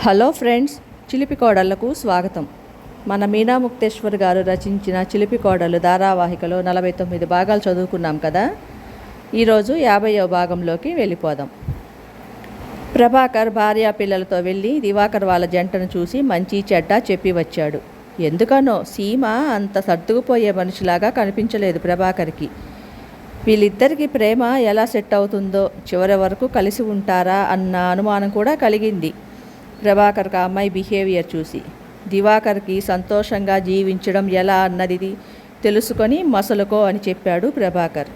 Hello friends, చిలిపి కోడళ్లకు స్వాగతం. మన మీనా ముక్తేశ్వర్ గారు రచించిన చిలిపి కోడలు ధారావాహికలో 49 భాగాలు చదువుకున్నాం కదా. ఈరోజు 50వ భాగంలోకి వెళ్ళిపోదాం. ప్రభాకర్ భార్యా పిల్లలతో వెళ్ళి దివాకర్ వాళ్ళ జంటను చూసి మంచి చెడ్డ చెప్పి వచ్చాడు. ఎందుకనో సీమ అంత సర్దుకుపోయే మనిషిలాగా కనిపించలేదు ప్రభాకర్కి. వీళ్ళిద్దరికీ ప్రేమ ఎలా సెట్ అవుతుందో, చివరి వరకు కలిసి ఉంటారా అన్న అనుమానం కూడా కలిగింది ప్రభాకర్కి ఆ అమ్మాయి బిహేవియర్ చూసి. దివాకర్కి సంతోషంగా జీవించడం ఎలా అన్నది తెలుసుకొని మసలుకో అని చెప్పాడు ప్రభాకర్.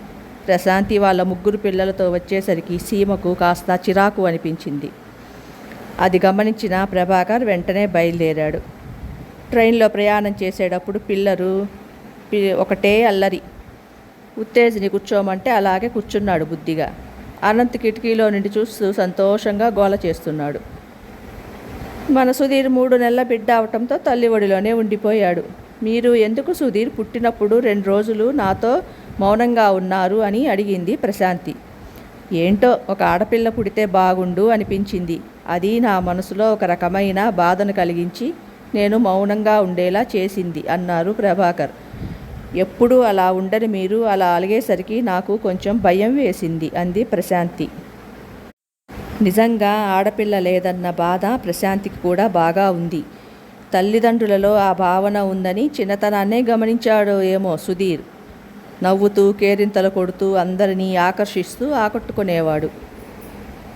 ప్రశాంతి వాళ్ళ 3 పిల్లలతో వచ్చేసరికి సీమకు కాస్త చిరాకు అనిపించింది. అది గమనించిన ప్రభాకర్ వెంటనే బయలుదేరాడు. ట్రైన్లో ప్రయాణం చేసేటప్పుడు పిల్లలు ఒకటే అల్లరి. ఉత్తేజిని కూర్చోమంటే అలాగే కూర్చున్నాడు బుద్ధిగా. అనంత్ కిటికీలో నుండి చూస్తూ సంతోషంగా గోల చేస్తున్నాడు. మన సుధీర్ 3 నెలల బిడ్డ అవటంతో తల్లి ఒడిలోనే ఉండిపోయాడు. మీరు ఎందుకు సుధీర్ పుట్టినప్పుడు 2 రోజులు నాతో మౌనంగా ఉన్నారు అని అడిగింది ప్రశాంతి. ఏంటో ఒక ఆడపిల్ల పుడితే బాగుండు అనిపించింది. అది నా మనసులో ఒక రకమైన బాధను కలిగించి నేను మౌనంగా ఉండేలా చేసింది అన్నారు ప్రభాకర్. ఎప్పుడూ అలా ఉండని మీరు అలా అలిగేసరికి నాకు కొంచెం భయం వేసింది అంది ప్రశాంతి. నిజంగా ఆడపిల్ల లేదన్న బాధ ప్రశాంతికి కూడా బాగా ఉంది. తల్లిదండ్రులలో ఆ భావన ఉందని చిన్నతనాన్నే గమనించాడో ఏమో సుధీర్. నవ్వుతూ కేరింతలు కొడుతూ అందరినీ ఆకట్టుకునేవాడు.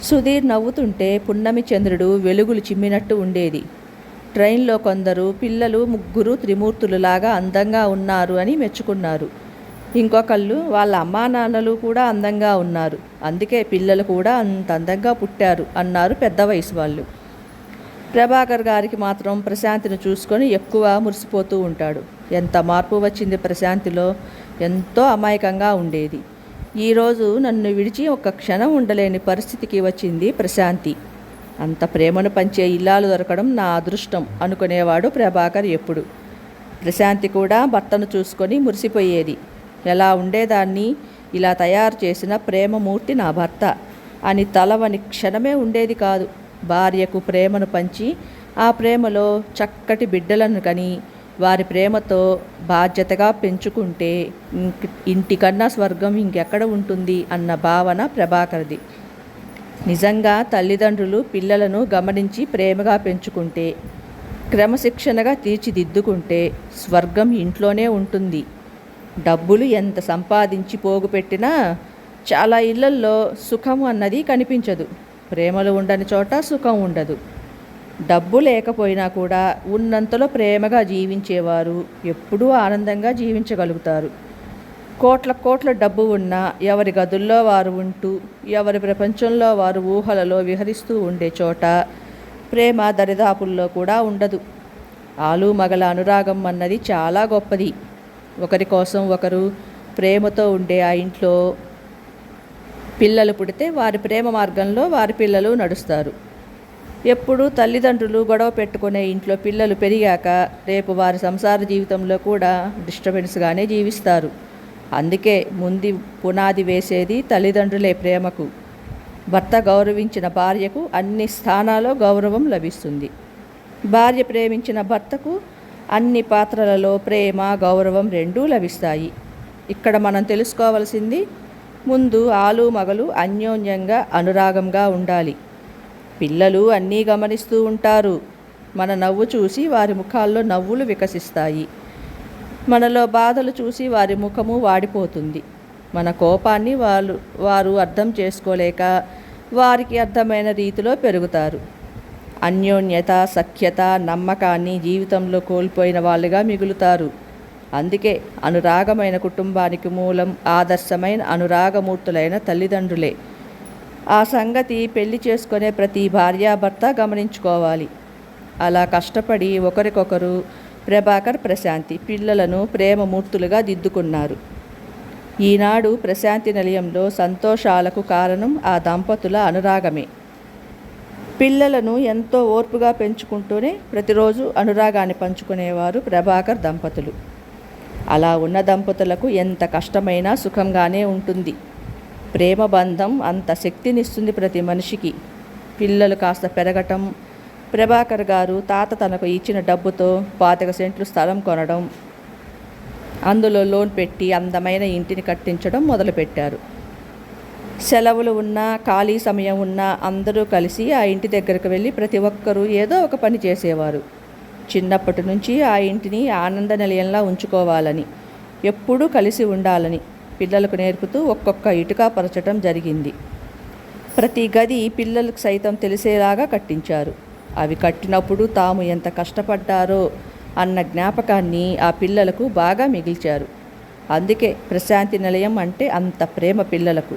సుధీర్ నవ్వుతుంటే పున్నమి చంద్రుడు వెలుగులు చిమ్మినట్టు ఉండేది. ట్రైన్లో కొందరు పిల్లలు 3 త్రిమూర్తులులాగా అందంగా ఉన్నారు అని మెచ్చుకున్నారు. ఇంకొకళ్ళు వాళ్ళ అమ్మా నాన్నలు కూడా అందంగా ఉన్నారు, అందుకే పిల్లలు కూడా అంత అందంగా పుట్టారు అన్నారు పెద్ద వయసు వాళ్ళు. ప్రభాకర్ గారికి మాత్రం ప్రశాంతిని చూసుకొని ఎక్కువ మురిసిపోతూ ఉంటాడు. ఎంత మార్పు వచ్చింది ప్రశాంతిలో. ఎంతో అమాయకంగా ఉండేది. ఈరోజు నన్ను విడిచి ఒక్క క్షణం ఉండలేని పరిస్థితికి వచ్చింది ప్రశాంతి. అంత ప్రేమను పంచే ఇల్లాలు దొరకడం నా అదృష్టం అనుకునేవాడు ప్రభాకర్ ఎప్పుడు. ప్రశాంతి కూడా భర్తను చూసుకొని మురిసిపోయేది. ఎలా ఉండేదాన్ని, ఇలా తయారు చేసిన ప్రేమమూర్తి నా భర్త అని తలవని క్షణమే ఉండేది కాదు. భార్యకు ప్రేమను పంచి ఆ ప్రేమలో చక్కటి బిడ్డలను కని వారి ప్రేమతో బాధ్యతగా పెంచుకుంటే ఇంటికన్నా స్వర్గం ఇంకెక్కడ ఉంటుంది అన్న భావన ప్రభాకర్ది. నిజంగా తల్లిదండ్రులు పిల్లలను గమనించి ప్రేమగా పెంచుకుంటే, క్రమశిక్షణగా తీర్చిదిద్దుకుంటే స్వర్గం ఇంట్లోనే ఉంటుంది. డబ్బులు ఎంత సంపాదించి పోగుపెట్టినా చాలా ఇళ్లల్లో సుఖం అన్నది కనిపించదు. ప్రేమలు ఉండని చోట సుఖం ఉండదు. డబ్బు లేకపోయినా కూడా ఉన్నంతలో ప్రేమగా జీవించేవారు ఎప్పుడూ ఆనందంగా జీవించగలుగుతారు. కోట్ల డబ్బు ఉన్నా ఎవరి గదుల్లో వారు ఉంటూ, ఎవరి ప్రపంచంలో వారు ఊహలలో విహరిస్తూ ఉండే చోట ప్రేమ దరిదాపుల్లో కూడా ఉండదు. ఆలు మగల అనురాగం అన్నది చాలా గొప్పది. ఒకరి కోసం ఒకరు ప్రేమతో ఉండే ఆ ఇంట్లో పిల్లలు పుడితే వారి ప్రేమ మార్గంలో వారి పిల్లలు నడుస్తారు. ఎప్పుడూ తల్లిదండ్రులు గొడవ పెట్టుకునే ఇంట్లో పిల్లలు పెరిగాక రేపు వారి సంసార జీవితంలో కూడా డిస్టర్బెన్స్గానే జీవిస్తారు. అందుకే ముందు పునాది వేసేది తల్లిదండ్రులే ప్రేమకు. భర్త గౌరవించిన భార్యకు అన్ని స్థానాల్లో గౌరవం లభిస్తుంది. భార్య ప్రేమించిన భర్తకు అన్ని పాత్రలలో ప్రేమ గౌరవం 2 లభిస్తాయి. ఇక్కడ మనం తెలుసుకోవాల్సింది, ముందు ఆలు మగలు అన్యోన్యంగా అనురాగంగా ఉండాలి. పిల్లలు అన్నీ గమనిస్తూ ఉంటారు. మన నవ్వు చూసి వారి ముఖాల్లో నవ్వులు వికసిస్తాయి. మనలో బాధలు చూసి వారి ముఖము వాడిపోతుంది. మన కోపాన్ని వారు అర్థం చేసుకోలేక వారికి అర్థమైన రీతిలో పెరుగుతారు. అన్యోన్యత, సఖ్యత, నమ్మకాన్ని జీవితంలో కోల్పోయిన వాళ్ళుగా మిగులుతారు. అందుకే అనురాగమైన కుటుంబానికి మూలం ఆదర్శమైన అనురాగమూర్తులైన తల్లిదండ్రులే. ఆ సంగతి పెళ్లి చేసుకునే ప్రతి భార్యాభర్త గమనించుకోవాలి. అలా కష్టపడి ఒకరికొకరు ప్రభాకర్ ప్రశాంతి పిల్లలను ప్రేమమూర్తులుగా దిద్దుకున్నారు. ఈనాడు ప్రశాంతి నిలయంలో సంతోషాలకు కారణం ఆ దంపతుల అనురాగమే. పిల్లలను ఎంతో ఓర్పుగా పెంచుకుంటూనే ప్రతిరోజు అనురాగాన్ని పంచుకునేవారు ప్రభాకర్ దంపతులు. అలా ఉన్న దంపతులకు ఎంత కష్టమైనా సుఖంగానే ఉంటుంది. ప్రేమ బంధం అంత శక్తినిస్తుంది ప్రతి మనిషికి. పిల్లలు కాస్త పెరగటం, ప్రభాకర్ గారు తాత తనకు ఇచ్చిన డబ్బుతో 25 సెంట్లు స్థలం కొనడం, అందులో లోన్ పెట్టి అందమైన ఇంటిని కట్టించడం మొదలుపెట్టారు. సెలవులు ఉన్నా ఖాళీ సమయం ఉన్నా అందరూ కలిసి ఆ ఇంటి దగ్గరకు వెళ్ళి ప్రతి ఒక్కరూ ఏదో ఒక పని చేసేవారు. చిన్నప్పటి నుంచి ఆ ఇంటిని ఆనంద నిలయంలా ఉంచుకోవాలని, ఎప్పుడూ కలిసి ఉండాలని పిల్లలకు నేర్పుతూ ఒక్కొక్క ఇటుక పరచడం జరిగింది. ప్రతి గది పిల్లలకు సైతం తెలిసేలాగా కట్టించారు. అవి కట్టినప్పుడు తాము ఎంత కష్టపడ్డారో అన్న జ్ఞాపకాన్ని ఆ పిల్లలకు బాగా మిగిల్చారు. అందుకే ప్రశాంతి నిలయం అంటే అంత ప్రేమ పిల్లలకు.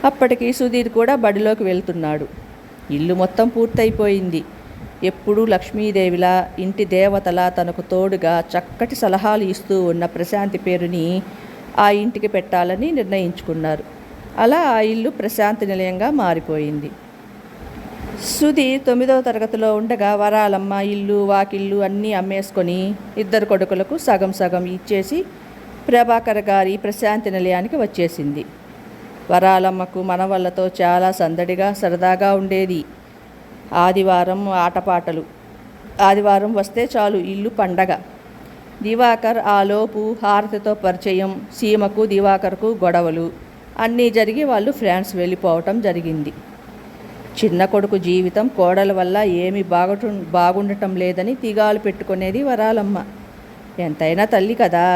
అప్పటికి సుధీర్ కూడా బడిలోకి వెళ్తున్నాడు. ఇల్లు మొత్తం పూర్తయిపోయింది. ఎప్పుడూ లక్ష్మీదేవిలా, ఇంటి దేవతలా తనకు తోడుగా చక్కటి సలహాలు ఇస్తూ ఉన్న ప్రశాంతి పేరుని ఆ ఇంటికి పెట్టాలని నిర్ణయించుకున్నారు. అలా ఆ ఇల్లు ప్రశాంతి నిలయంగా మారిపోయింది. సుధీర్ 9వ తరగతిలో ఉండగా వరాలమ్మ ఇల్లు వాకిళ్ళు అన్నీ అమ్మేసుకొని 2 కొడుకులకు సగం సగం ఇచ్చేసి ప్రభాకర్ గారి ప్రశాంతి నిలయానికి వచ్చేసింది. వరాలమ్మకు మనవళ్ళతో చాలా సందడిగా సరదాగా ఉండేది. ఆదివారం ఆటపాటలు. ఆదివారం వస్తే చాలు ఇల్లు పండగ. దివాకర్ ఆలోపు హారతితో పరిచయం, సీమకు దివాకర్కు గొడవలు అన్నీ జరిగి వాళ్ళు ఫ్రాన్స్ వెళ్ళిపోవటం జరిగింది. చిన్న కొడుకు జీవితం కోడల వల్ల ఏమీ బాగుండటం లేదని తిగాలు పెట్టుకునేది వరాలమ్మ. ఎంతైనా తల్లి కదా.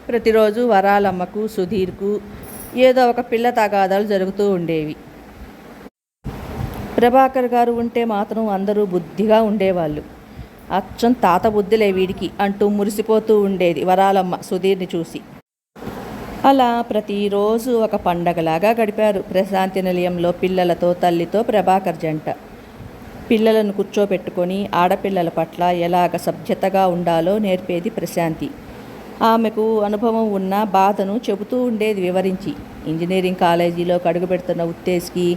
ప్రతిరోజు వరాలమ్మకు సుధీర్కు ఏదో ఒక పిల్ల తగాదాలు జరుగుతూ ఉండేవి. ప్రభాకర్ గారు ఉంటే మాత్రం అందరూ బుద్ధిగా ఉండేవాళ్ళు. అచ్చం తాత బుద్ధిలే వీడికి అంటూ మురిసిపోతూ ఉండేది వరాలమ్మ సుధీర్ని చూసి. అలా ప్రతిరోజు ఒక పండగలాగా గడిపారు ప్రశాంతి నిలయంలో పిల్లలతో, తల్లితో ప్రభాకర్ జంట. పిల్లలను కూర్చోపెట్టుకొని ఆడపిల్లల పట్ల ఎలాగ సభ్యతగా ఉండాలో నేర్పేది ప్రశాంతి. ఆమెకు అనుభవం ఉన్న బాధను చెబుతూ ఉండేది వివరించి. ఇంజనీరింగ్ కాలేజీలో అడుగుపెడుతున్న ఉత్తేజ్కి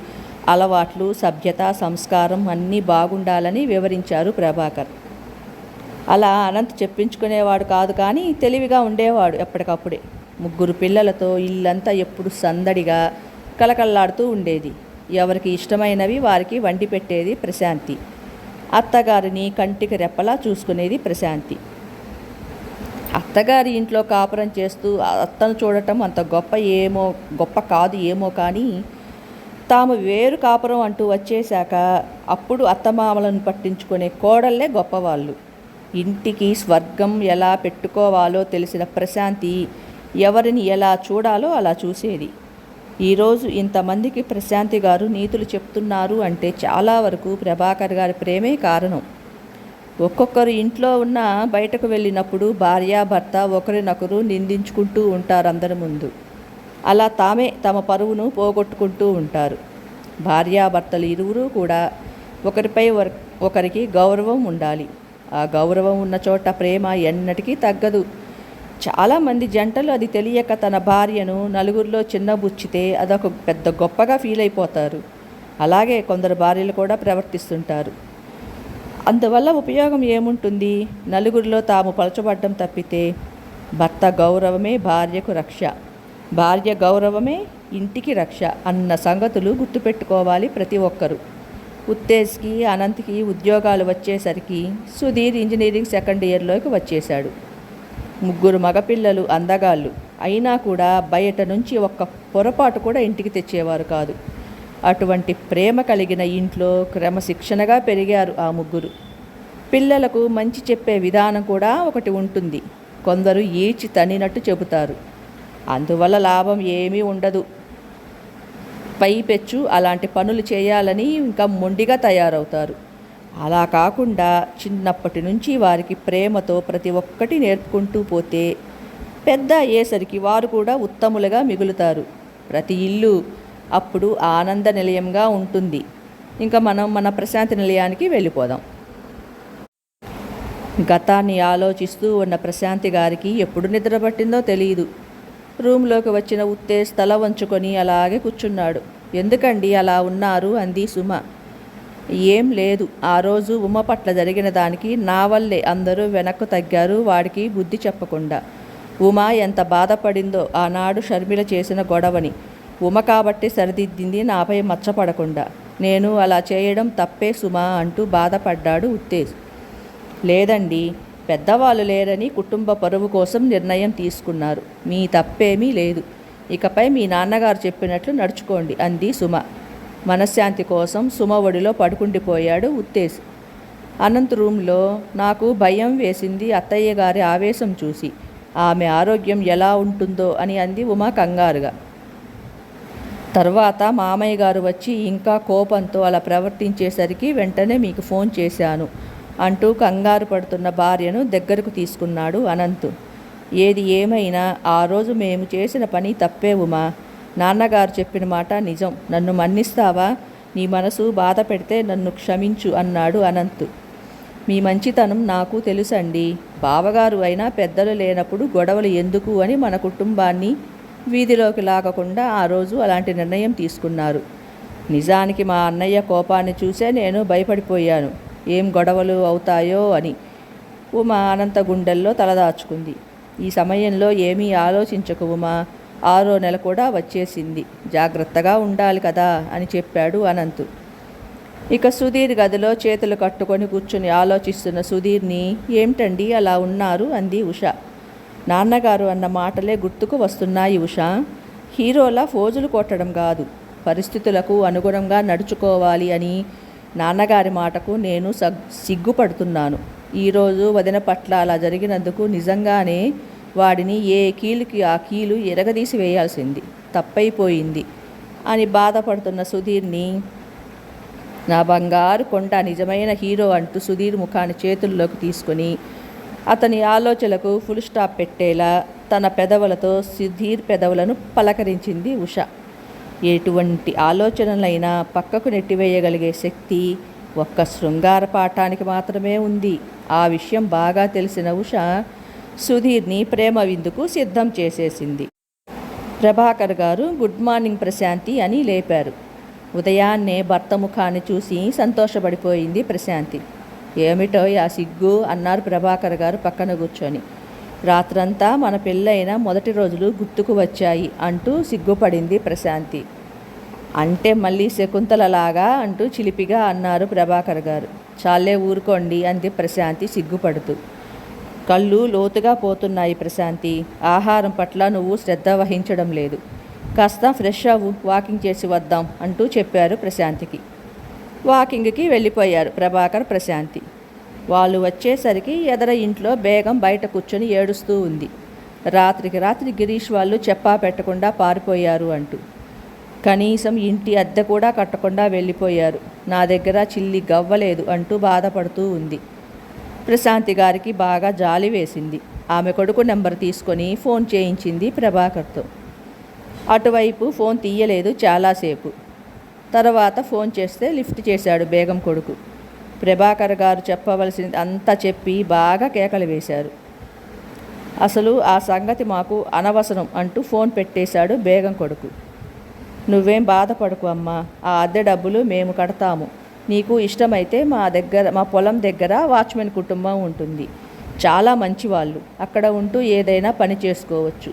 అలవాట్లు, సభ్యత, సంస్కారం అన్నీ బాగుండాలని వివరించారు ప్రభాకర్. అలా అనంత్ చెప్పించుకునేవాడు కాదు, కానీ తెలివిగా ఉండేవాడు ఎప్పటికప్పుడే. 3 పిల్లలతో ఇల్లంతా ఎప్పుడు సందడిగా కలకల్లాడుతూ ఉండేది. ఎవరికి ఇష్టమైనవి వారికి వండి పెట్టేది ప్రశాంతి. అత్తగారిని కంటికి రెప్పలా చూసుకునేది ప్రశాంతి. అత్తగారి ఇంట్లో కాపురం చేస్తూ అత్తను చూడటం అంత గొప్ప కాదు ఏమో, కానీ తాము వేరు కాపురం అంటూ వచ్చేశాక అప్పుడు అత్తమామలను పట్టించుకునే కోడళ్ళే గొప్పవాళ్ళు. ఇంటికి స్వర్గం ఎలా పెట్టుకోవాలో తెలిసిన ప్రశాంతి ఎవరిని ఎలా చూడాలో అలా చూసేది. ఈరోజు ఇంతమందికి ప్రశాంతి గారు నీతులు చెప్తున్నారు అంటే చాలా వరకు ప్రభాకర్ గారి ప్రేమే కారణం. ఒక్కొక్కరు ఇంట్లో ఉన్న బయటకు వెళ్ళినప్పుడు భార్యాభర్త ఒకరినొకరు నిందించుకుంటూ ఉంటారు అందరి ముందు. అలా తామే తమ పరువును పోగొట్టుకుంటూ ఉంటారు. భార్యాభర్తలు ఇరువురు కూడా ఒకరిపై ఒకరికి గౌరవం ఉండాలి. ఆ గౌరవం ఉన్న చోట ప్రేమ ఎన్నటికీ తగ్గదు. చాలామంది జంటలు అది తెలియక తన భార్యను నలుగురిలో చిన్నబుచ్చితే అదొక పెద్ద గొప్పగా ఫీల్ అయిపోతారు. అలాగే కొందరు భార్యలు కూడా ప్రవర్తిస్తుంటారు. అందువల్ల ఉపయోగం ఏముంటుంది? నలుగురిలో తాము పలచబడ్డం తప్పితే భర్త గౌరవమే భార్యకు రక్ష, భార్య గౌరవమే ఇంటికి రక్ష అన్న సంగతులు గుర్తుపెట్టుకోవాలి ప్రతి ఒక్కరూ. ఉత్తేజ్కి, అనంత్కి ఉద్యోగాలు వచ్చేసరికి సుధీర్ ఇంజనీరింగ్ 2nd ఇయర్లోకి వచ్చేశాడు. 3 మగపిల్లలు అందగాళ్ళు అయినా కూడా బయట నుంచి ఒక్క పొరపాటు కూడా ఇంటికి తెచ్చేవారు కాదు. అటువంటి ప్రేమ కలిగిన ఇంట్లో క్రమశిక్షణగా పెరిగారు ఆ 3. పిల్లలకు మంచి చెప్పే విధానం కూడా ఒకటి ఉంటుంది. కొందరు ఈడ్చి తన్నినట్టు చెబుతారు. అందువల్ల లాభం ఏమీ ఉండదు. పైపెచ్చు అలాంటి పనులు చేయాలని ఇంకా మొండిగా తయారవుతారు. అలా కాకుండా చిన్నప్పటి నుంచి వారికి ప్రేమతో ప్రతి ఒక్కటి నేర్పుకుంటూ పోతే పెద్ద అయ్యేసరికి వారు కూడా ఉత్తములుగా మిగులుతారు. ప్రతి ఇల్లు అప్పుడు ఆనంద నిలయంగా ఉంటుంది. ఇంకా మనం మన ప్రశాంతి నిలయానికి వెళ్ళిపోదాం. గతాన్ని ఆలోచిస్తూ ఉన్న ప్రశాంతి గారికి ఎప్పుడు నిద్ర పట్టిందో తెలియదు. రూమ్లోకి వచ్చిన ఉత్తేజ్ తల వంచుకొని అలాగే కూర్చున్నాడు. ఎందుకండి అలా ఉన్నారు అంది సుమ. ఏం లేదు, ఆ రోజు ఉమ పట్ల జరిగిన దానికి నా వల్లే అందరూ వెనక్కు తగ్గారు వాడికి బుద్ధి చెప్పకుండా. ఉమ ఎంత బాధపడిందో ఆనాడు షర్మిల చేసిన గొడవని. ఉమ కాబట్టి సరిదిద్దింది నాపై మచ్చపడకుండా. నేను అలా చేయడం తప్పే సుమా అంటూ బాధపడ్డాడు ఉత్తేజ్. లేదండి, పెద్దవాళ్ళు లేరని కుటుంబ పరువు కోసం నిర్ణయం తీసుకున్నారు. మీ తప్పేమీ లేదు. ఇకపై మీ నాన్నగారు చెప్పినట్లు నడుచుకోండి అంది సుమ. మనశ్శాంతి కోసం సుమ ఒడిలో పడుకుండిపోయాడు ఉత్తేజ్. అనంత్ రూమ్లో నాకు భయం వేసింది అత్తయ్య గారి ఆవేశం చూసి. ఆమె ఆరోగ్యం ఎలా ఉంటుందో అని అంది ఉమ కంగారుగా. తర్వాత మామయ్య గారు వచ్చి ఇంకా కోపంతో అలా ప్రవర్తించేసరికి వెంటనే మీకు ఫోన్ చేశాను అంటూ కంగారు పడుతున్న భార్యను దగ్గరకు తీసుకున్నాడు అనంత్. ఏది ఏమైనా ఆ రోజు మేము చేసిన పని తప్పే ఉమా. నాన్నగారు చెప్పిన మాట నిజం. నన్ను మన్నిస్తావా? నీ మనసు బాధ పెడితే నన్ను క్షమించు అన్నాడు అనంత్. మీ మంచితనం నాకు తెలుసండి. బావగారు అయినా పెద్దలు లేనప్పుడు గొడవలు ఎందుకు అని మన కుటుంబాన్ని వీధిలోకి లాగకుండా ఆ రోజు అలాంటి నిర్ణయం తీసుకున్నారు. నిజానికి మా అన్నయ్య కోపాన్ని చూసే నేను భయపడిపోయాను, ఏం గొడవలు అవుతాయో అని. ఉమా అనంత గుండెల్లో తలదాచుకుంది. ఈ సమయంలో ఏమీ ఆలోచించకు ఉమా, 6వ నెల కూడా వచ్చేసింది, జాగ్రత్తగా ఉండాలి కదా అని చెప్పాడు అనంత్. ఇక సుధీర్ గదిలో చేతులు కట్టుకొని కూర్చుని ఆలోచిస్తున్న సుధీర్ని ఏమిటండి అలా ఉన్నారు అంది ఉష. నాన్నగారు అన్న మాటలే గుర్తుకు వస్తున్నాయి ఉషా. హీరోలా ఫోజులు కొట్టడం కాదు, పరిస్థితులకు అనుగుణంగా నడుచుకోవాలి అని నాన్నగారి మాటకు నేను సిగ్గుపడుతున్నాను. ఈరోజు వదిన పట్ల అలా జరిగినందుకు నిజంగానే వాడిని ఏ కీలుకి ఆ కీలు ఎరగదీసి వేయాల్సింది, తప్పైపోయింది అని బాధపడుతున్న సుధీర్ని నా బంగారు కొండ నిజమైన హీరో అంటూ సుధీర్ ముఖాన్ని చేతుల్లోకి తీసుకుని అతని ఆలోచనలకు ఫుల్ స్టాప్ పెట్టేలా తన పెదవులతో సుధీర్ పెదవులను పలకరించింది ఉష. ఎటువంటి ఆలోచనలైనా పక్కకు నెట్టివేయగలిగే శక్తి ఒక్క శృంగార పాఠానికి మాత్రమే ఉంది. ఆ విషయం బాగా తెలిసిన ఉష సుధీర్ని ప్రేమ విందుకు సిద్ధం చేసేసింది. ప్రభాకర్ గారు గుడ్ మార్నింగ్ ప్రశాంతి అని లేపారు. ఉదయాన్నే భర్త ముఖాన్ని చూసి సంతోషపడిపోయింది ప్రశాంతి. ఏమిటో ఆ సిగ్గు అన్నారు ప్రభాకర్ గారు పక్కన కూర్చొని. రాత్రంతా మన పెళ్ళైన మొదటి రోజులు గుర్తుకు వచ్చాయి అంటూ సిగ్గుపడింది ప్రశాంతి. అంటే మళ్ళీ శకుంతలలాగా అంటూ చిలిపిగా అన్నారు ప్రభాకర్ గారు. చాలే ఊరుకోండి అంది ప్రశాంతి సిగ్గుపడుతూ. కళ్ళు లోతుగా పోతున్నాయి ప్రశాంతి. ఆహారం పట్ల నువ్వు శ్రద్ధ వహించడం లేదు. కాస్త ఫ్రెష్ అవ్వు, వాకింగ్ చేసి వద్దాం అంటూ చెప్పారు ప్రశాంతికి. వాకింగ్కి వెళ్ళిపోయారు ప్రభాకర్ ప్రశాంతి. వాళ్ళు వచ్చేసరికి ఎదర ఇంట్లో బేగం బయట కూర్చొని ఏడుస్తూ ఉంది. రాత్రికి రాత్రి గిరీష్ వాళ్ళు చెప్పా పెట్టకుండా పారిపోయారు అంటూ. కనీసం ఇంటి అద్దె కూడా కట్టకుండా వెళ్ళిపోయారు. నా దగ్గర చిల్లి గవ్వలేదు అంటూ బాధపడుతూ ఉంది. ప్రశాంతి గారికి బాగా జాలి వేసింది. ఆమె కొడుకు నెంబర్ తీసుకొని ఫోన్ చేయించింది ప్రభాకర్తో. అటువైపు ఫోన్ తీయలేదు చాలాసేపు. తర్వాత ఫోన్ చేస్తే లిఫ్ట్ చేశాడు బేగం కొడుకు. ప్రభాకర్ గారు చెప్పవలసింది అంతా చెప్పి బాగా కేకలు వేశారు. అసలు ఆ సంగతి మాకు అనవసరం అంటూ ఫోన్ పెట్టేశాడు బేగం కొడుకు. నువ్వేం బాధపడకు అమ్మా, ఆ అద్దె డబ్బులు మేము కడతాము. నీకు ఇష్టమైతే మా పొలం దగ్గర వాచ్మెన్ కుటుంబం ఉంటుంది. చాలా మంచివాళ్ళు. అక్కడ ఉంటూ ఏదైనా పని చేసుకోవచ్చు.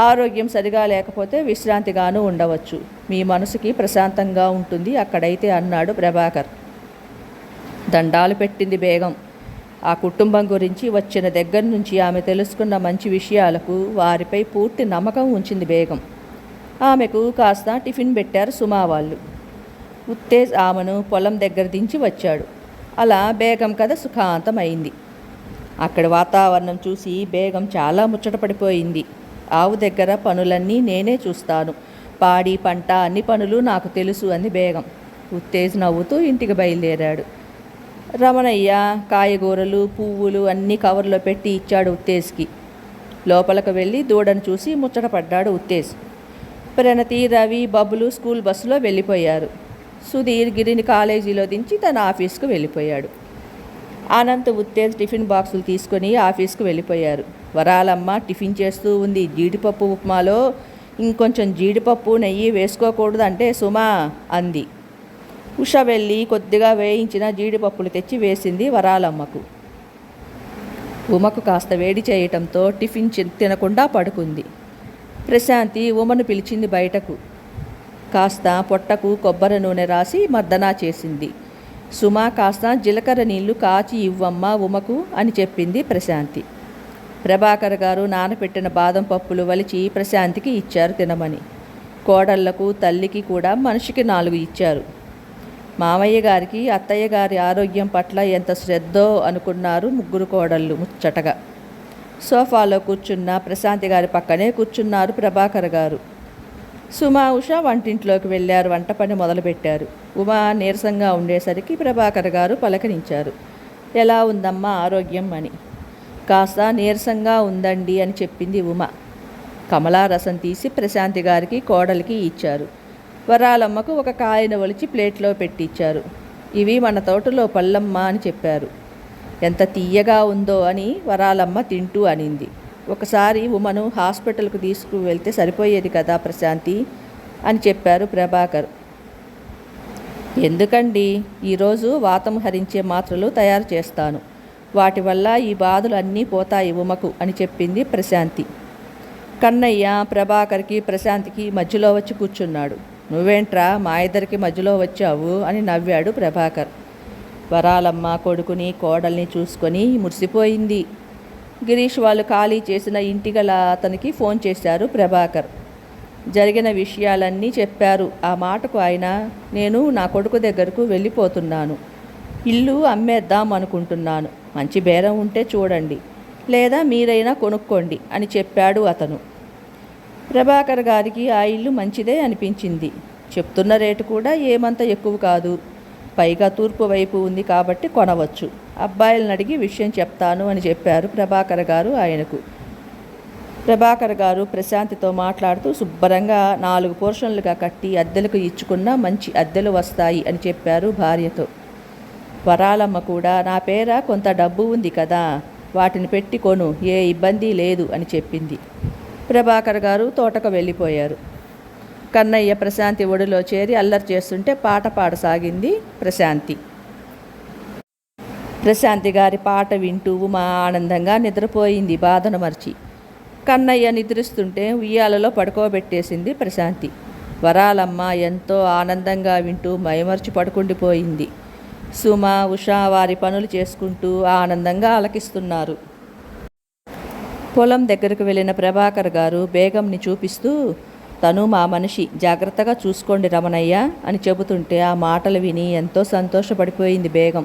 ఆరోగ్యం సరిగా లేకపోతే విశ్రాంతిగాను ఉండవచ్చు. మీ మనసుకి ప్రశాంతంగా ఉంటుంది అక్కడైతే అన్నాడు ప్రభాకర్. దండాలు పెట్టింది బేగం. ఆ కుటుంబం గురించి వచ్చిన దగ్గర నుంచి ఆమె తెలుసుకున్న మంచి విషయాలకు వారిపై పూర్తి నమ్మకం ఉంచింది బేగం. ఆమెకు కాస్త టిఫిన్ పెట్టారు సుమా వాళ్ళు. ఉత్తేజ్ ఆమెను పొలం దగ్గర దించి వచ్చాడు. అలా బేగం కథ సుఖాంతమైంది. అక్కడి వాతావరణం చూసి బేగం చాలా ముచ్చటపడిపోయింది. ఆవు దగ్గర పనులన్నీ నేనే చూస్తాను, పాడి పంట అన్ని పనులు నాకు తెలుసు అంది బేగం. ఉత్తేజ్ నవ్వుతూ ఇంటికి బయలుదేరాడు. రమణయ్య కాయగూరలు పువ్వులు అన్నీ కవర్లో పెట్టి ఇచ్చాడు ఉత్తేజ్కి. లోపలకు వెళ్ళి దూడను చూసి ముచ్చటపడ్డాడు ఉత్తేజ్. ప్రణతి, రవి, బబ్బులు స్కూల్ బస్సులో వెళ్ళిపోయారు. సుధీర్ గిరిని కాలేజీలో దించి తన ఆఫీస్కు వెళ్ళిపోయాడు. అనంత్, ఉత్తేజ్ టిఫిన్ బాక్సులు తీసుకొని ఆఫీస్కు వెళ్ళిపోయారు. వరాలమ్మ టిఫిన్ చేస్తూ ఉంది. జీడిపప్పు ఉప్మాలో ఇంకొంచెం జీడిపప్పు నెయ్యి వేసుకోకూడదంటే సుమా అంది. ఉష వెళ్ళి కొద్దిగా వేయించిన జీడిపప్పులు తెచ్చి వేసింది వరాలమ్మకు. ఉమకు కాస్త వేడి చేయటంతో టిఫిన్ తినకుండా పడుకుంది. ప్రశాంతి ఉమను పిలిచింది బయటకు. కాస్త పొట్టకు కొబ్బరి నూనె రాసి మర్దనా చేసింది. సుమ కాస్త జీలకర్ర నీళ్లు కాచి ఇవ్వమ్మా ఉమకు అని చెప్పింది ప్రశాంతి. ప్రభాకర్ గారు నానపెట్టిన బాదం పప్పులు వలిచి ప్రశాంతికి ఇచ్చారు తినమని. కోడళ్లకు తల్లికి కూడా మనిషికి 4 ఇచ్చారు. మామయ్య గారికి అత్తయ్య గారి ఆరోగ్యం పట్ల ఎంత శ్రద్ధో అనుకున్నారు ముగ్గురు కోడళ్ళు ముచ్చటగా. సోఫాలో కూర్చున్న ప్రశాంతి గారి పక్కనే కూర్చున్నారు ప్రభాకర్ గారు. సుమా ఉష వంటింట్లోకి వెళ్ళారు. వంట పని మొదలుపెట్టారు. ఉమా నీరసంగా ఉండేసరికి ప్రభాకర్ గారు పలకరించారు. ఎలా ఉందమ్మా ఆరోగ్యం అని. కాస్త నీరసంగా ఉందండి అని చెప్పింది ఉమ. కమలా రసం తీసి ప్రశాంతి గారికి కోడలికి ఇచ్చారు. వరాలమ్మకు ఒక కాయను ఒలిచి ప్లేట్లో పెట్టించారు. ఇవి మన తోటలో పళ్ళమ్మ అని చెప్పారు. ఎంత తీయగా ఉందో అని వరాలమ్మ తింటూ అనింది. ఒకసారి ఉమను హాస్పిటల్కు తీసుకువెళ్తే సరిపోయేది కదా ప్రశాంతి అని చెప్పారు ప్రభాకర్. ఎందుకండి, ఈరోజు వాతం హరించే మాత్రలు తయారు చేస్తాను. వాటి వల్ల ఈ బాధలు అన్నీ పోతాయి ఉమకు అని చెప్పింది ప్రశాంతి. కన్నయ్య ప్రభాకర్కి ప్రశాంతికి మధ్యలో వచ్చి కూర్చున్నాడు. నువ్వేంట్రా మా ఇద్దరికి మధ్యలో వచ్చావు అని నవ్వాడు ప్రభాకర్. వరాలమ్మ కొడుకుని కోడల్ని చూసుకొని మురిసిపోయింది. గిరీష్ వాళ్ళు ఖాళీ చేసిన ఇంటిగల అతనికి ఫోన్ చేశారు ప్రభాకర్. జరిగిన విషయాలన్నీ చెప్పారు. ఆ మాటకు ఆయన, నేను నా కొడుకు దగ్గరకు వెళ్ళిపోతున్నాను. ఇల్లు అమ్మేద్దాం అనుకుంటున్నాను. మంచి బేరం ఉంటే చూడండి, లేదా మీరైనా కొనుక్కోండి అని చెప్పాడు అతను. ప్రభాకర్ గారికి ఆ ఇల్లు మంచిదే అనిపించింది. చెప్తున్న రేటు కూడా ఏమంత ఎక్కువ కాదు. పైగా తూర్పు వైపు ఉంది కాబట్టి కొనవచ్చు. అబ్బాయిలను అడిగి విషయం చెప్తాను అని చెప్పారు ప్రభాకర్ గారు ఆయనకు. ప్రభాకర్ గారు ప్రశాంతితో మాట్లాడుతూ శుభ్రంగా 4 పోర్షన్లుగా కట్టి అద్దెలకు ఇచ్చుకున్న మంచి అద్దెలు వస్తాయి అని చెప్పారు భార్యతో. వరాలమ్మ కూడా నా పేర కొంత డబ్బు ఉంది కదా, వాటిని పెట్టి కొను, ఏ ఇబ్బంది లేదు అని చెప్పింది. ప్రభాకర్ గారు తోటకు వెళ్ళిపోయారు. కన్నయ్య ప్రశాంతి ఒడిలో చేరి అల్లరి చేస్తుంటే పాట పాడసాగింది ప్రశాంతి. ప్రశాంతి గారి పాట వింటూ ఉమా ఆనందంగా నిద్రపోయింది బాధను మర్చి. కన్నయ్య నిద్రిస్తుంటే ఉయ్యాలలో పడుకోబెట్టేసింది ప్రశాంతి. వరాలమ్మ ఎంతో ఆనందంగా వింటూ మైమర్చి పడుకుండిపోయింది. సుమ, ఉష వారి పనులు చేసుకుంటూ ఆనందంగా ఆలకిస్తున్నారు. పొలం దగ్గరకు వెళ్ళిన ప్రభాకర్ గారు బేగంని చూపిస్తూ, తను మా మనిషి, జాగ్రత్తగా చూసుకోండి రమణయ్య అని చెబుతుంటే ఆ మాటలు విని ఎంతో సంతోషపడిపోయింది బేగం.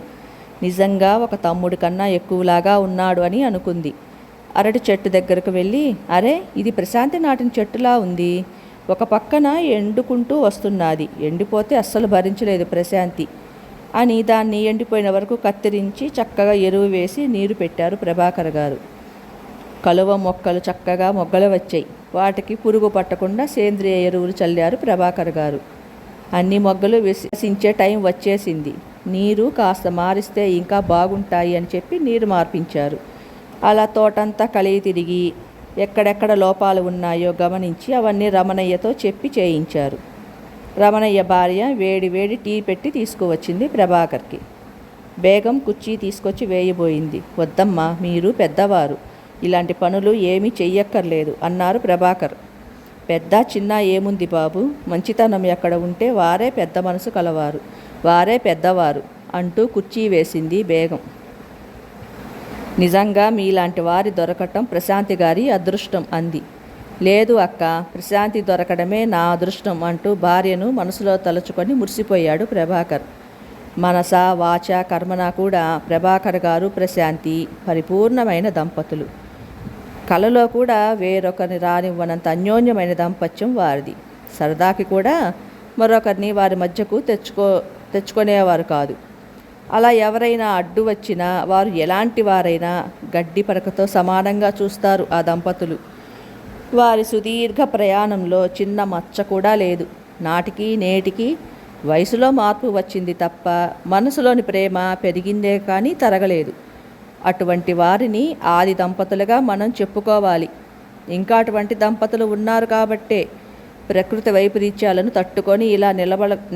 నిజంగా ఒక తమ్ముడి కన్నా ఎక్కువలాగా ఉన్నాడు అని అనుకుంది. అరటి చెట్టు దగ్గరకు వెళ్ళి, అరే ఇది ప్రశాంతి నాటిన చెట్టులా ఉంది, ఒక పక్కన ఎండుకుంటూ వస్తున్నది, ఎండిపోతే అస్సలు భరించలేదు ప్రశాంతి అని దాన్ని ఎండిపోయిన వరకు కత్తిరించి చక్కగా ఎరువు వేసి నీరు పెట్టారు ప్రభాకర్ గారు. కలువ మొక్కలు చక్కగా మొగ్గలు వచ్చాయి. వాటికి పురుగు పట్టకుండా సేంద్రియ ఎరువులు చల్లారు ప్రభాకర్ గారు. అన్ని మొగ్గలు వికసించే టైం వచ్చేసింది. నీరు కాస్త మారిస్తే ఇంకా బాగుంటాయి అని చెప్పి నీరు మార్పించారు. అలా తోటంతా కలిగి తిరిగి ఎక్కడెక్కడ లోపాలు ఉన్నాయో గమనించి అవన్నీ రమణయ్యతో చెప్పి చేయించారు. రమణయ్య భార్య వేడి వేడి టీ పెట్టి తీసుకువచ్చింది ప్రభాకర్కి. బేగం కుర్చీ తీసుకొచ్చి వేయబోయింది. వద్దమ్మా, మీరు పెద్దవారు, ఇలాంటి పనులు ఏమీ చెయ్యక్కర్లేదు అన్నారు ప్రభాకర్. పెద్ద చిన్న ఏముంది బాబు, మంచితనం ఎక్కడ ఉంటే వారే పెద్ద మనసు కలవారు, వారే పెద్దవారు అంటూ కుర్చీ వేసింది బేగం. నిజంగా మీలాంటి వారి దొరకటం ప్రశాంతి గారి అదృష్టం అంది. లేదు అక్క, ప్రశాంతి దొరకడమే నా అదృష్టం అంటూ భార్యను మనసులో తలుచుకొని మురిసిపోయాడు ప్రభాకర్. మనస వాచ కర్మన కూడా ప్రభాకర్ గారు ప్రశాంతి పరిపూర్ణమైన దంపతులు. కలలో కూడా వేరొకరిని రానివ్వనంత అన్యోన్యమైన దాంపత్యం వారిది. సరదాకి కూడా మరొకరిని వారి మధ్యకు తెచ్చుకునేవారు కాదు. అలా ఎవరైనా అడ్డు వచ్చినా వారు ఎలాంటి వారైనా గడ్డి పరకతో సమానంగా చూస్తారు ఆ దంపతులు. వారి సుదీర్ఘ ప్రయాణంలో చిన్న మచ్చ కూడా లేదు. నాటికి నేటికి వయసులో మార్పు వచ్చింది తప్ప మనసులోని ప్రేమ పెరిగిందే కానీ తరగలేదు. అటువంటి వారిని ఆది దంపతులుగా మనం చెప్పుకోవాలి. ఇంకా అటువంటి దంపతులు ఉన్నారు కాబట్టే ప్రకృతి వైపరీత్యాలను తట్టుకొని ఇలా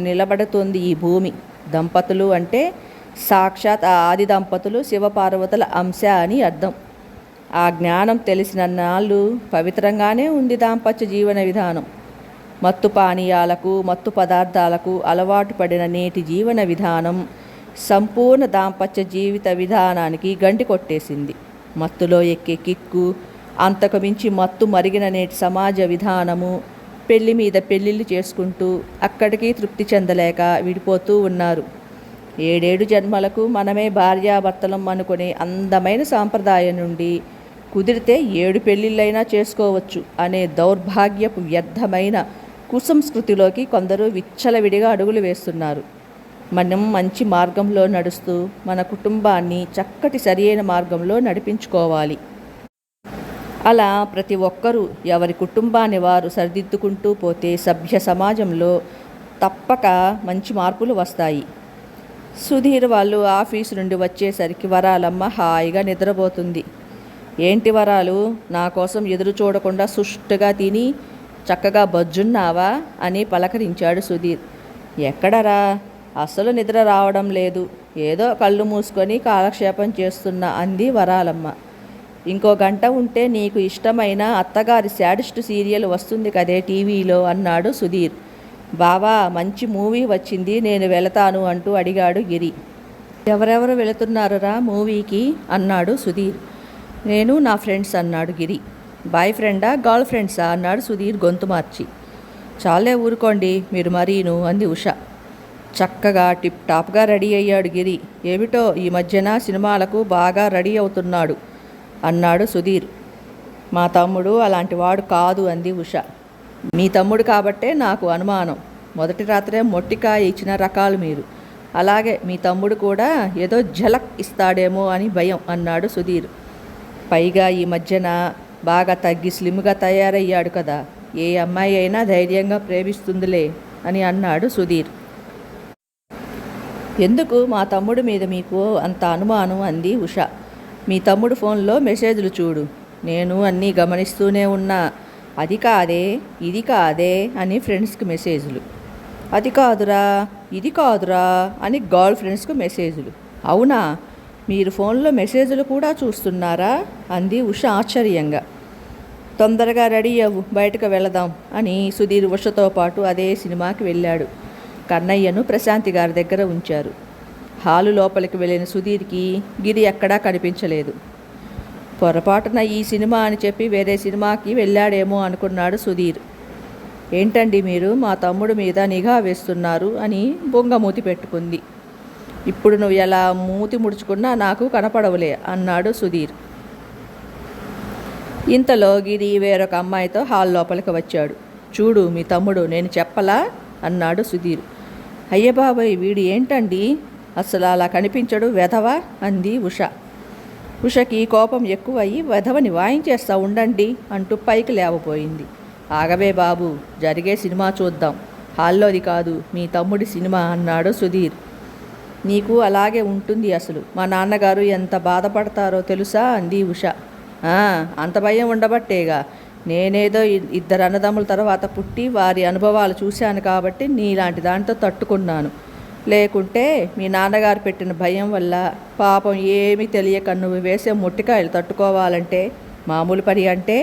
నిలబడుతుంది ఈ భూమి. దంపతులు అంటే సాక్షాత్ ఆ ఆది దంపతులు శివపార్వతుల అంశ అని అర్థం. ఆ జ్ఞానం తెలిసిన నాళ్ళు పవిత్రంగానే ఉంది దాంపత్య జీవన విధానం. మత్తు పానీయాలకు మత్తు పదార్థాలకు అలవాటు పడిన నేటి జీవన విధానం సంపూర్ణ దాంపత్య జీవిత విధానానికి గండి కొట్టేసింది. మత్తులో ఎక్కే కిక్కు, అంతకు మించి మత్తు మరిగిన నేటి సమాజ విధానము, పెళ్లి మీద పెళ్ళిళ్ళు చేసుకుంటూ అక్కడికి తృప్తి చెందలేక విడిపోతూ ఉన్నారు. 7 జన్మలకు మనమే భార్యాభర్తలం అనుకునే అందమైన సాంప్రదాయం నుండి కుదిరితే 7 పెళ్ళిళ్ళైనా చేసుకోవచ్చు అనే దౌర్భాగ్యపు వ్యర్థమైన కుసంస్కృతిలోకి కొందరు విచ్చలవిడిగా అడుగులు వేస్తున్నారు. మనం మంచి మార్గంలో నడుస్తూ మన కుటుంబాన్ని చక్కటి సరియైన మార్గంలో నడిపించుకోవాలి. అలా ప్రతి ఒక్కరూ ఎవరి కుటుంబాన్ని వారు సరిదిద్దుకుంటూ పోతే సభ్య సమాజంలో తప్పక మంచి మార్పులు వస్తాయి. సుధీర్ వాళ్ళు ఆఫీసు నుండి వచ్చేసరికి వరాలమ్మ హాయిగా నిద్రపోతుంది. ఏంటి వరాలు, నా కోసం ఎదురు చూడకుండా సుష్టుగా తిని చక్కగా బజ్జున్నావా అని పలకరించాడు సుధీర్. ఎక్కడరా, అసలు నిద్ర రావడం లేదు, ఏదో కళ్ళు మూసుకొని కాలక్షేపం చేస్తున్నా అంది వరాలమ్మ. ఇంకో గంట ఉంటే నీకు ఇష్టమైన అత్తగారి శాడిస్ట్ సీరియల్ వస్తుంది కదే టీవీలో అన్నాడు సుధీర్. బావా, మంచి మూవీ వచ్చింది, నేను వెళతాను అంటూ అడిగాడు గిరి. ఎవరెవరు వెళుతున్నారురా మూవీకి అన్నాడు సుధీర్. నేను నా ఫ్రెండ్స్ అన్నాడు గిరి. బాయ్ ఫ్రెండా గర్ల్ ఫ్రెండ్సా అన్నాడు సుధీర్ గొంతు మార్చి. చాలే ఊరుకోండి మీరు మరీను అంది ఉష. చక్కగా టిప్ టాప్గా రెడీ అయ్యాడు గిరి. ఏమిటో ఈ మధ్యన సినిమాలకు బాగా రెడీ అవుతున్నాడు అన్నాడు సుధీర్. మా తమ్ముడు అలాంటి వాడు కాదు అంది ఉష. మీ తమ్ముడు కాబట్టే నాకు అనుమానం. మొదటి రాత్రే మొట్టికాయ ఇచ్చిన రకాలు మీరు. అలాగే మీ తమ్ముడు కూడా ఏదో ఝలక్ ఇస్తాడేమో అని భయం అన్నాడు సుధీర్. పైగా ఈ మధ్యన బాగా తగ్గి స్లిమ్గా తయారయ్యాడు కదా, ఏ అమ్మాయి అయినా ధైర్యంగా ప్రేమిస్తుందిలే అని అన్నాడు సుధీర్. ఎందుకు మా తమ్ముడి మీద మీకు అంత అనుమానం అంది ఉష. మీ తమ్ముడు ఫోన్లో మెసేజ్లు చూడు, నేను అన్నీ గమనిస్తూనే ఉన్నా. అది కాదే ఇది కాదే అని ఫ్రెండ్స్కి మెసేజ్లు, అది కాదురా ఇది కాదురా అని గర్ల్ ఫ్రెండ్స్కి మెసేజ్లు. అవునా, మీరు ఫోన్లో మెసేజ్లు కూడా చూస్తున్నారా అంది ఉష ఆశ్చర్యంగా. తొందరగా రెడీ అవ్వు, బయటకు వెళదాం అని సుధీర్ ఉషతో పాటు అదే సినిమాకి వెళ్ళాడు. కన్నయ్యను ప్రశాంతి గారి దగ్గర ఉంచారు. హాలు లోపలికి వెళ్ళిన సుధీర్కి గిరి ఎక్కడా కనిపించలేదు. పొరపాటున ఈ సినిమా అని చెప్పి వేరే సినిమాకి వెళ్ళాడేమో అనుకున్నాడు సుధీర్. ఏంటండి మీరు మా తమ్ముడు మీద నిఘా వేస్తున్నారు అని బొంగమూతి పెట్టుకుంది. ఇప్పుడు నువ్వు ఎలా మూతి ముడుచుకున్నా నాకు కనపడవులే అన్నాడు సుధీర్. ఇంతలో గిరి వేరొక అమ్మాయితో హాల్ లోపలికి వచ్చాడు. చూడు మీ తమ్ముడు, నేను చెప్పలా అన్నాడు సుధీర్. అయ్య బాబాయ్, వీడు ఏంటండి అసలు అలా కనిపించడు, వెధవా అంది ఉష. ఉషకి కోపం ఎక్కువయ్యి వెధవని వాయించేస్తా ఉండండి అంటూ పైకి లేవపోయింది. ఆగవే బాబు, జరిగే సినిమా చూద్దాం, హాల్లోది కాదు, మీ తమ్ముడి సినిమా అన్నాడు సుధీర్. నీకు అలాగే ఉంటుంది అసలు, మా నాన్నగారు ఎంత బాధపడతారో తెలుసా అంది ఉష. అంత భయం ఉండబట్టేగా, నేనేదో 2 అన్నదమ్ముల తర్వాత పుట్టి వారి అనుభవాలు చూశాను కాబట్టి నీలాంటి దాంతో తట్టుకున్నాను. లేకుంటే మీ నాన్నగారు పెట్టిన భయం వల్ల పాపం ఏమీ తెలియక నువ్వు వేసే మొట్టికాయలు తట్టుకోవాలంటే మామూలు పని అంటే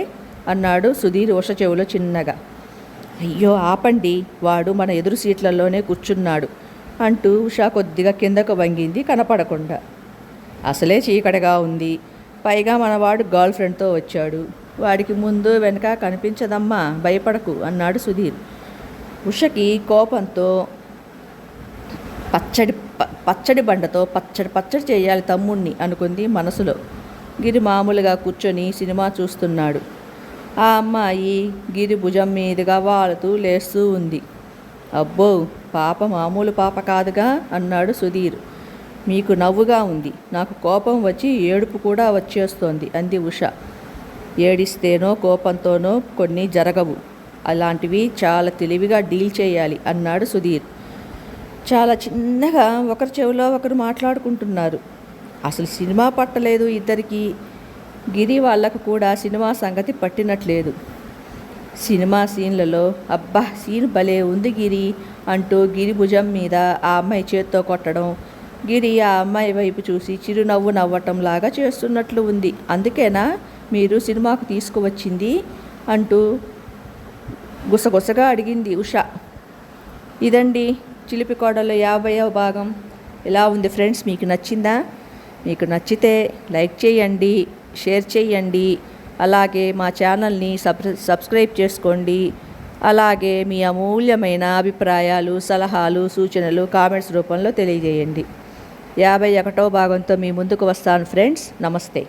అన్నాడు సుధీర్ ఉష చెవులో చిన్నగా. అయ్యో ఆపండి, వాడు మన ఎదురు సీట్లలోనే కూర్చున్నాడు అంటూ ఉష కొద్దిగా కిందకు వంగింది కనపడకుండా. అసలే చీకటిగా ఉంది, పైగా మనవాడు గర్ల్ ఫ్రెండ్తో వచ్చాడు, వాడికి ముందు వెనక కనిపించదమ్మా, భయపడకు అన్నాడు సుధీర్. ఉషకి కోపంతో పచ్చడి బండతో పచ్చడి చేయాలి తమ్ముణ్ణి అనుకుంది మనసులో. గిరి మామూలుగా కూర్చొని సినిమా చూస్తున్నాడు. ఆ అమ్మాయి గిరి భుజం మీదుగా వాలుతూ లేస్తూ ఉంది. అబ్బో, పాప మామూలు పాప కాదుగా అన్నాడు సుధీర్. మీకు నవ్వుగా ఉంది, నాకు కోపం వచ్చి ఏడుపు కూడా వచ్చేస్తోంది అంది ఉష. ఏడిస్తేనో కోపంతోనో కొన్ని జరగవు, అలాంటివి చాలా తెలివిగా డీల్ చేయాలి అన్నాడు సుధీర్. చాలా చిన్నగా ఒకరి చెవిలో ఒకరు మాట్లాడుకుంటున్నారు. అసలు సినిమా పట్టలేదు ఇద్దరికి. గిరి వాళ్ళకు కూడా సినిమా సంగతి పట్టినట్లేదు. సినిమా సీన్లలో అబ్బా సీన్ భలే ఉంది గిరి అంటూ గిరి భుజం మీద ఆ అమ్మాయి చేత్తో కొట్టడం, గిరి ఆ అమ్మాయి వైపు చూసి చిరునవ్వు నవ్వటం లాగా చేస్తున్నట్లు ఉంది. అందుకేనా మీరు సినిమాకు తీసుకువచ్చింది అంటూ గుసగుసగా అడిగింది ఉష. ఇదండి చిలిపి కోడల్లో 50వ భాగం. ఎలా ఉంది ఫ్రెండ్స్, మీకు నచ్చిందా? మీకు నచ్చితే లైక్ చేయండి, షేర్ చేయండి, అలాగే మా ఛానల్ని సబ్స్క్రైబ్ చేసుకోండి. అలాగే మీ అమూల్యమైన అభిప్రాయాలు, సలహాలు, సూచనలు కామెంట్స్ రూపంలో తెలియజేయండి. 51వ భాగంతో మీ ముందుకు వస్తాను ఫ్రెండ్స్. నమస్తే.